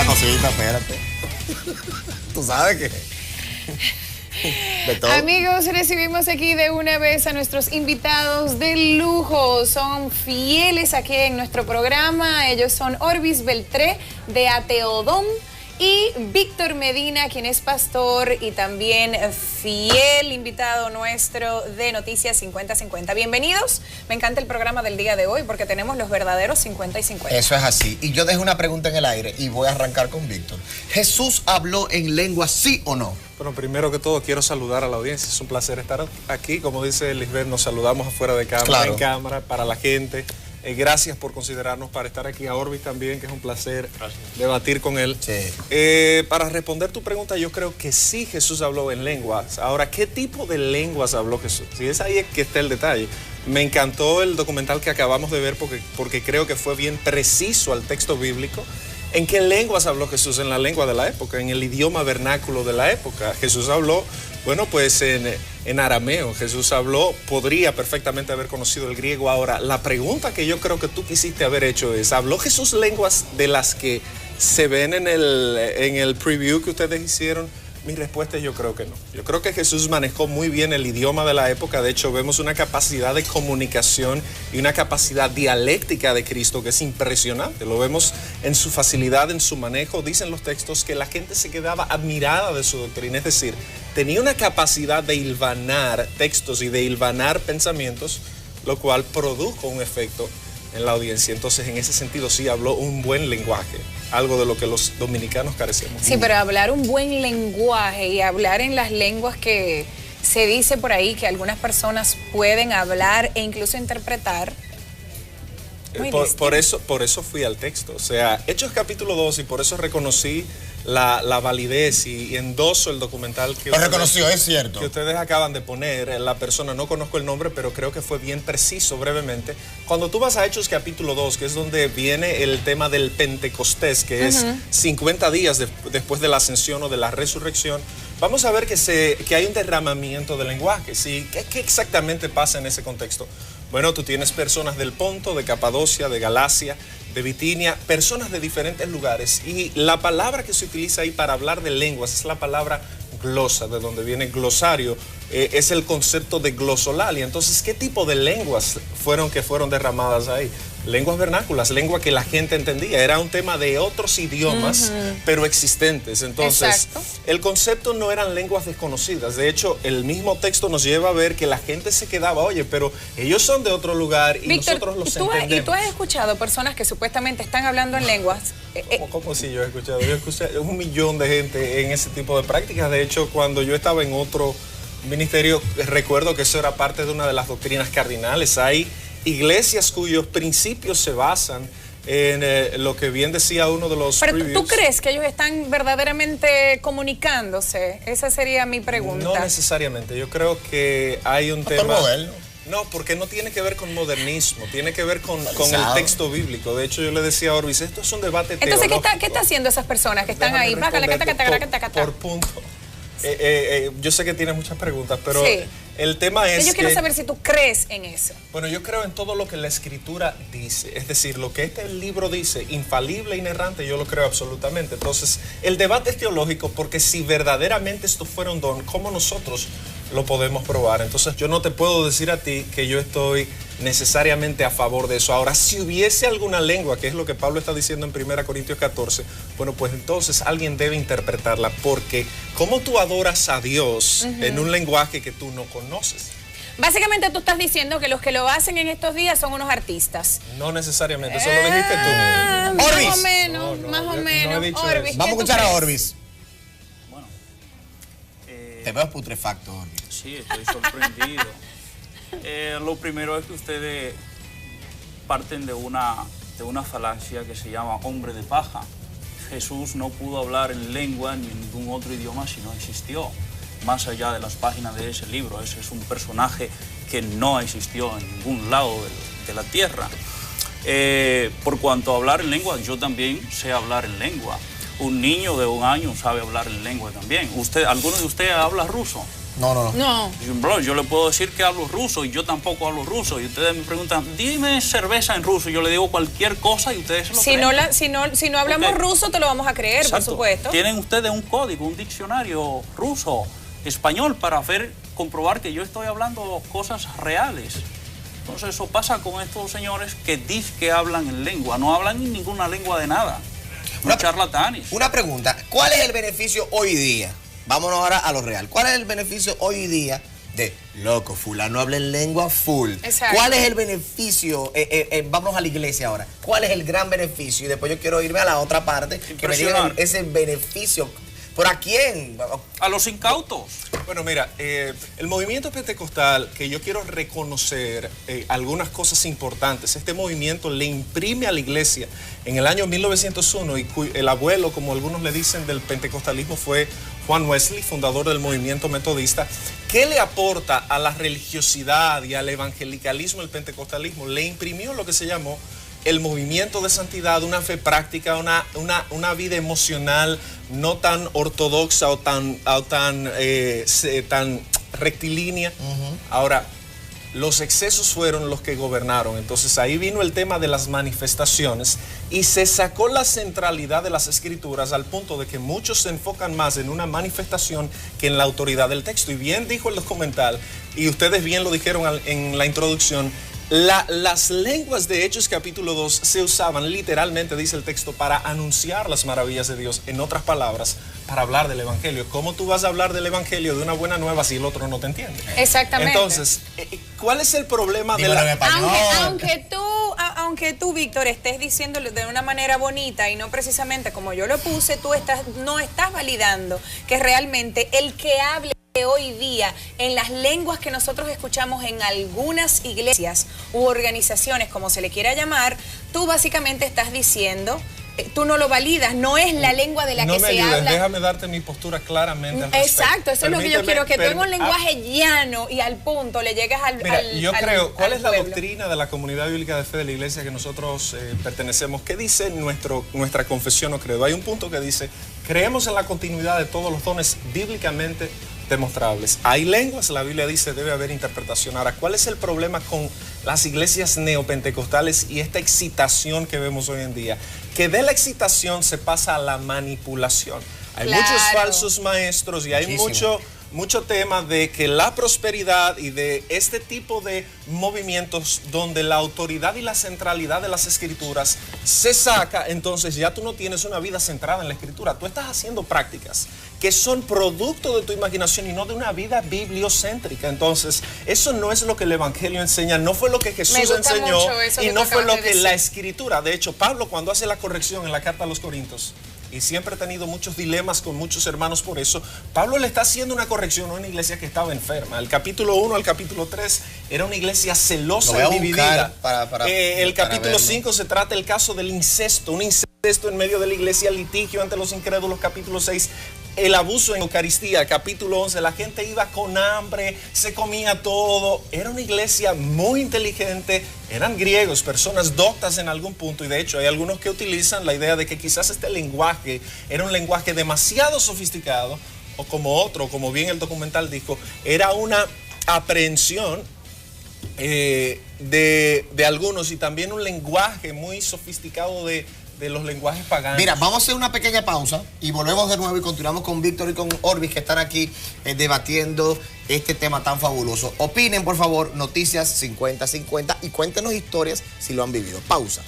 Josita, espérate. Tú sabes que... Amigos, recibimos aquí de una vez a nuestros invitados de lujo. Son fieles aquí en nuestro programa. Ellos son Orbis Beltré de Ateodón y Víctor Medina, quien es pastor y también fiel invitado nuestro de Noticias 50-50. Bienvenidos. Me encanta el programa del día de hoy porque tenemos los verdaderos 50 y 50. Eso es así. Y yo dejo una pregunta en el aire y voy a arrancar con Víctor. ¿Jesús habló en lengua, sí o no? Bueno, primero que todo quiero saludar a la audiencia. Es un placer estar aquí. Como dice Lisbeth, nos saludamos afuera de cámara, claro, en cámara, para la gente. Gracias por considerarnos para estar aquí. A Orbis también, que es un placer debatir con él. Sí. Para responder tu pregunta, yo creo que sí Jesús habló en lenguas. Ahora, ¿qué tipo de lenguas habló Jesús? Si es ahí que está el detalle. Me encantó el documental que acabamos de ver porque creo que fue bien preciso al texto bíblico. ¿En qué lenguas habló Jesús? En la lengua de la época, en el idioma vernáculo de la época. Jesús habló, bueno, pues en arameo. Jesús habló, podría perfectamente haber conocido el griego. Ahora, la pregunta que yo creo que tú quisiste haber hecho es, ¿habló Jesús lenguas de las que se ven en el preview que ustedes hicieron? Mi respuesta es yo creo que no. Yo creo que Jesús manejó muy bien el idioma de la época. De hecho, vemos una capacidad de comunicación y una capacidad dialéctica de Cristo que es impresionante. Lo vemos en su facilidad, en su manejo. Dicen los textos que la gente se quedaba admirada de su doctrina. Es decir, tenía una capacidad de hilvanar textos y de hilvanar pensamientos, lo cual produjo un efecto en la audiencia. Entonces, en ese sentido, sí habló un buen lenguaje, algo de lo que los dominicanos carecemos. Sí, pero hablar un buen lenguaje y hablar en las lenguas que se dice por ahí que algunas personas pueden hablar e incluso interpretar. Por eso fui al texto. O sea, Hechos capítulo 2, y por eso reconocí la validez y endoso el documental que... Lo reconoció, es cierto. Que ustedes acaban de poner. La persona, no conozco el nombre, pero creo que fue bien preciso, brevemente. Cuando tú vas a Hechos capítulo 2, que es donde viene el tema del Pentecostés, que es 50 días después de la ascensión o de la resurrección, vamos a ver que hay un derramamiento de lenguaje. ¿Sí? ¿Qué exactamente pasa en ese contexto? Bueno, tú tienes personas del Ponto, de Capadocia, de Galacia, de Bitinia, personas de diferentes lugares. Y la palabra que se utiliza ahí para hablar de lenguas es la palabra glosa, de donde viene glosario. Es el concepto de glosolalia. Entonces, ¿qué tipo de lenguas fueron derramadas ahí? Lenguas vernáculas, lengua que la gente entendía. Era un tema de otros idiomas, pero existentes. Entonces, el concepto no eran lenguas desconocidas. De hecho, el mismo texto nos lleva a ver que la gente se quedaba, oye, pero ellos son de otro lugar y Víctor, nosotros los entendemos. ¿Y tú has escuchado personas que supuestamente están hablando en lenguas? ¿Cómo si yo he escuchado? Yo he escuchado un millón de gente en ese tipo de prácticas. De hecho, cuando yo estaba en otro ministerio, recuerdo que eso era parte de una de las doctrinas cardinales. Hay iglesias cuyos principios se basan en lo que bien decía uno de los Pero previews. ¿tú crees que ellos están verdaderamente comunicándose? Esa sería mi pregunta. No necesariamente. Yo creo que hay un tema... No, porque no tiene que ver con modernismo, tiene que ver con el texto bíblico. De hecho, yo le decía a Orbis, esto es un debate teológico. Entonces, ¿qué está haciendo esas personas que están ahí? Por punto. Yo sé que tienes muchas preguntas, pero sí, el tema es yo quiero saber si tú crees en eso. Bueno, yo creo en todo lo que la Escritura dice. Es decir, lo que este libro dice, infalible, inerrante, yo lo creo absolutamente. Entonces, el debate es teológico porque si verdaderamente esto fuera un don, ¿cómo nosotros lo podemos probar? Entonces, yo no te puedo decir a ti que yo estoy necesariamente a favor de eso. Ahora, si hubiese alguna lengua, que es lo que Pablo está diciendo en 1 Corintios 14, bueno, pues entonces alguien debe interpretarla, porque ¿cómo tú adoras a Dios en un lenguaje que tú no conoces? Básicamente tú estás diciendo que los que lo hacen en estos días son unos artistas. No necesariamente, eso lo dijiste tú. Orbis. Más o menos, más o menos. Orbis, vamos a escuchar a Orbis. Bueno, te veo putrefacto, Orbis. Sí, estoy sorprendido. Lo primero es que ustedes parten de una falacia que se llama hombre de paja. Jesús no pudo hablar en lengua ni en ningún otro idioma si no existió. Más allá de las páginas de ese libro, ese es un personaje que no existió en ningún lado de la tierra. Por cuanto a hablar en lengua, yo también sé hablar en lengua. Un niño de 1 año sabe hablar en lengua también. ¿Alguno de ustedes habla ruso? No. Bro, yo le puedo decir que hablo ruso y yo tampoco hablo ruso. Y ustedes me preguntan, dime cerveza en ruso. Yo le digo cualquier cosa y ustedes se lo creen. Si no hablamos ruso, te lo vamos a creer, Exacto. por supuesto. Tienen ustedes un código, un diccionario ruso, español, para comprobar que yo estoy hablando cosas reales. Entonces eso pasa con estos señores que dicen que hablan en lengua. No hablan en ninguna lengua de nada. Charlatanes. Una pregunta, ¿cuál es el beneficio hoy día? Vámonos ahora a lo real. ¿Cuál es el beneficio hoy día de, loco, fulano habla en lengua full? Exacto. ¿Cuál es el beneficio? Vámonos a la iglesia ahora. ¿Cuál es el gran beneficio? Y después yo quiero irme a la otra parte, que me digan ese beneficio. ¿Por a quién? A los incautos. Bueno, mira, el movimiento pentecostal, que yo quiero reconocer algunas cosas importantes, este movimiento le imprime a la iglesia en el año 1901, y el abuelo, como algunos le dicen, del pentecostalismo fue Juan Wesley, fundador del movimiento metodista. ¿Qué le aporta a la religiosidad y al evangelicalismo el pentecostalismo? Le imprimió lo que se llamó el movimiento de santidad, una fe práctica, una vida emocional no tan ortodoxa o tan rectilínea. Ahora, los excesos fueron los que gobernaron. Entonces ahí vino el tema de las manifestaciones y se sacó la centralidad de las escrituras al punto de que muchos se enfocan más en una manifestación que en la autoridad del texto. Y bien dijo el documental, y ustedes bien lo dijeron en la introducción, las lenguas de Hechos capítulo 2 se usaban literalmente, dice el texto, para anunciar las maravillas de Dios. En otras palabras, para hablar del evangelio. ¿Cómo tú vas a hablar del evangelio, de una buena nueva, si el otro no te entiende? Exactamente. Entonces, ¿cuál es el problema de la... Aunque tú, Víctor, estés diciéndolo de una manera bonita y no precisamente como yo lo puse, tú no estás validando que realmente el que hable hoy día en las lenguas que nosotros escuchamos en algunas iglesias u organizaciones, como se le quiera llamar, tú básicamente estás diciendo, tú no lo validas, no es la lengua de la que se habla. Déjame darte mi postura claramente al respecto. Exacto, eso es lo que yo quiero, que tú en un lenguaje llano y al punto le llegues al ¿cuál es la pueblo? doctrina de la comunidad bíblica de fe de la iglesia que nosotros pertenecemos? ¿Qué dice nuestra confesión o credo? Hay un punto que dice, creemos en la continuidad de todos los dones bíblicamente demostrables. Hay lenguas, la Biblia dice, debe haber interpretación. Ahora, ¿cuál es el problema con las iglesias neopentecostales y esta excitación que vemos hoy en día? Que de la excitación se pasa a la manipulación. Hay muchos falsos maestros y hay mucho tema de que la prosperidad y de este tipo de movimientos donde la autoridad y la centralidad de las escrituras se saca, entonces ya tú no tienes una vida centrada en la escritura. Tú estás haciendo prácticas que son producto de tu imaginación y no de una vida bibliocéntrica. Entonces, eso no es lo que el Evangelio enseña, no fue lo que Jesús enseñó y no fue lo que la Escritura. De hecho, Pablo, cuando hace la corrección en la carta a los Corintios, y siempre he tenido muchos dilemas con muchos hermanos por eso, Pablo le está haciendo una corrección a una iglesia que estaba enferma. El capítulo 1 al capítulo 3 era una iglesia celosa y dividida. El capítulo 5 se trata el caso del incesto, un incesto en medio de la iglesia, litigio ante los incrédulos. Capítulo 6, el abuso en Eucaristía. Capítulo 11, la gente iba con hambre, se comía todo. Era una iglesia muy inteligente, eran griegos, personas doctas en algún punto, y de hecho hay algunos que utilizan la idea de que quizás este lenguaje era un lenguaje demasiado sofisticado, o como bien el documental dijo, era una aprehensión de algunos, y también un lenguaje muy sofisticado de los lenguajes paganos. Mira, vamos a hacer una pequeña pausa y volvemos de nuevo y continuamos con Víctor y con Orbis, que están aquí debatiendo este tema tan fabuloso. Opinen, por favor, Noticias 50-50, y cuéntenos historias si lo han vivido. Pausa.